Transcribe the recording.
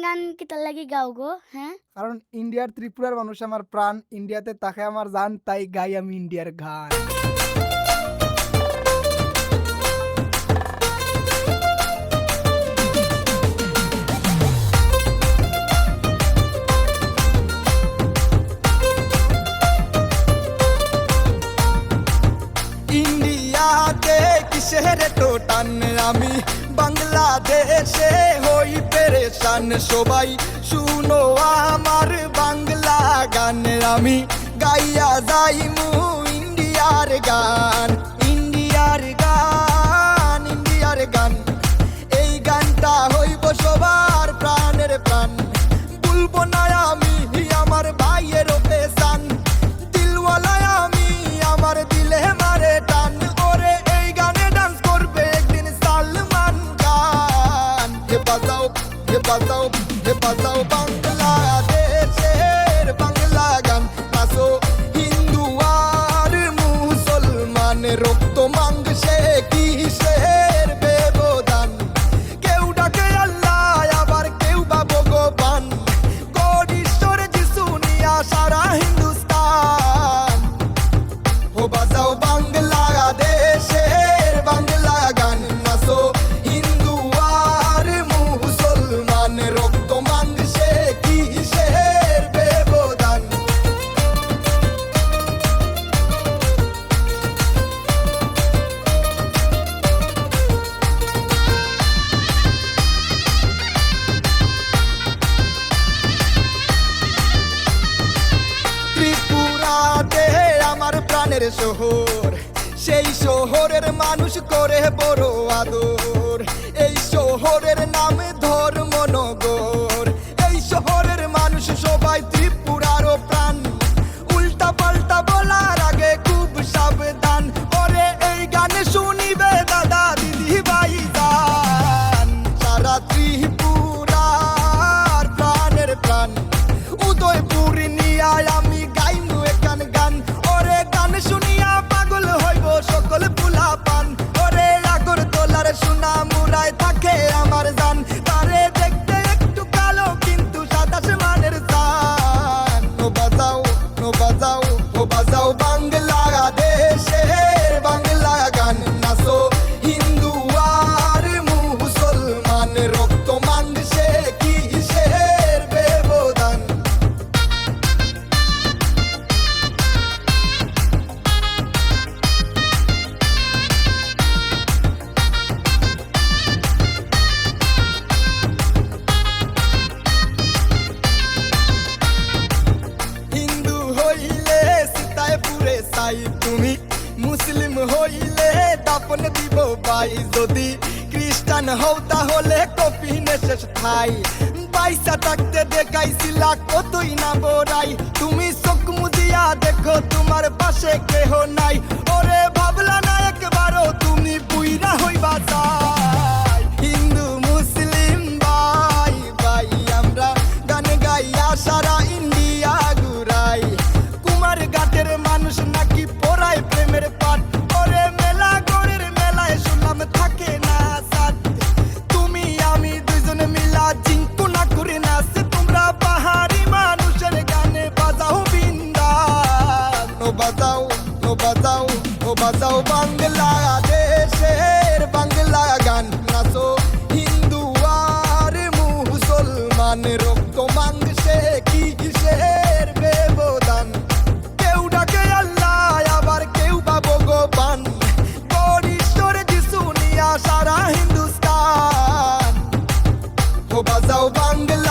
গান কিতার লাগি গাও গো? হ্যাঁ? কারণ ইন্ডিয়ার ত্রিপুরার মানুষ আমার প্রাণ, ইন্ডিয়াতে তাকে আমার জান, তাই গাই আমি ইন্ডিয়ার গান। ইন্ডিয়াতে কিসের তো টান, আমি বাংলাদেশে হই পেরেশান। সবাই শুনো আমার বাংলা গান, আমি গাইয়া যাইমু ইন্ডিয়ার গান। ইন্ডিয়ার গান, ইন্ডিয়ার গান, এই গানটা হইব সবার প্রাণের প্রাণ। বলবো না আমি আমার ভাইয়ের পেশান, দিলওয়ালা আমি আমার দিলে মারে টান। ওরে এই গানে ডান্স করবে একদিন সালমান খান। হে বাজাও, হে বাজাও, হে বাজাও বাংলাদেশের বাংলা গান। নাচো হিন্দু আর মুসলমান, রক্ত মাংসে কিসের ব্যবধান। কেউ ডাকে আল্লাহ আবার কেউ বা ভগবান, গড ঈশ্বর যিশু নিয়া সারা হিন্দুস্তান। ও বাজাও বাংলাদেশের বাংলা গান, নাচো হিন্দু আর মুসলমান, রক্ত মাংসে কিসের ব্যবধান। ত্রিপুরাতে আমার প্রাণের শহর, সেই শহরের মানুষ করে বড় আদর। এই শহরের নাম ধর্মনগর, এই শহরের মানুষ সবাই ত্রিপুরারও প্রাণ। উল্টা পাল্টা বলার আগে খুব সাবধান। ওরে এই গান শুনিবে দাদা দিদি ভাই যান, সারা ত্রিপুরার প্রাণের প্রাণ। উদয়পুর নিয়া আমি গাইমু একান গান, ওরে গান শুনিয়া পাগল হইব সকল পুলা পান। ওরে আগরতলার সোনা মুরায় থাকে আমার জান, তারে দেখতে একটু কালো কিন্তু সাদা মানের জান। ও বাজাও, ও বাজাও, ও বাজাও বাংলাদেশের বাংলা গান, নাচো হিন্দু আর মুসলমান, রক্ত মাংসে কিসের ব্যবধান। হিন্দু হইলে সীতায় পুরে সাই, তুমি মুসলিম হইলে দাপন দিব ভাই। যদি খ্রিস্টান হও তাহলে কফিনে শেষ ঠাই। পয়সা থাকতে দেখাইছিলা কতই না বড়াই, তুমি চোখ মুদিয়া দেখো তোমার পাশে কেহ নাই। ওরে ভাবলা না একবারও তুমি বুইরা হইবা চাই। হিন্দু মুসলিম ভাই ভাই আমরা গান গাইয়া সারা ইন্ডিয়া ঘুরাই। কুমার ঘাটের মানুষ নাকি পড়ায় প্রেমের পাঠ, ওরে মেলা গড়ের মেলায় শুনলাম থাকে না সাথ। তুমি আমি দুইজন মিলা জিঙ্কু না করে নাচে, তোমরা পাহাড়ি মানুষের গানে বাজাও বিন্দাস। ও বাজাও, ও বাজাও, ও বাজাও বাংলাদেশের বাংলা গান, নাচো হিন্দু আর মুসলমান, রক্ত মাংসে কিসের ব্যবধান। কেউ ডাকে আল্লাহ আবার কেউ বা ভগবান, গড ঈশ্বর যিশু নিয়া সারা হিন্দুস্তান। ও বাজাও বাংলা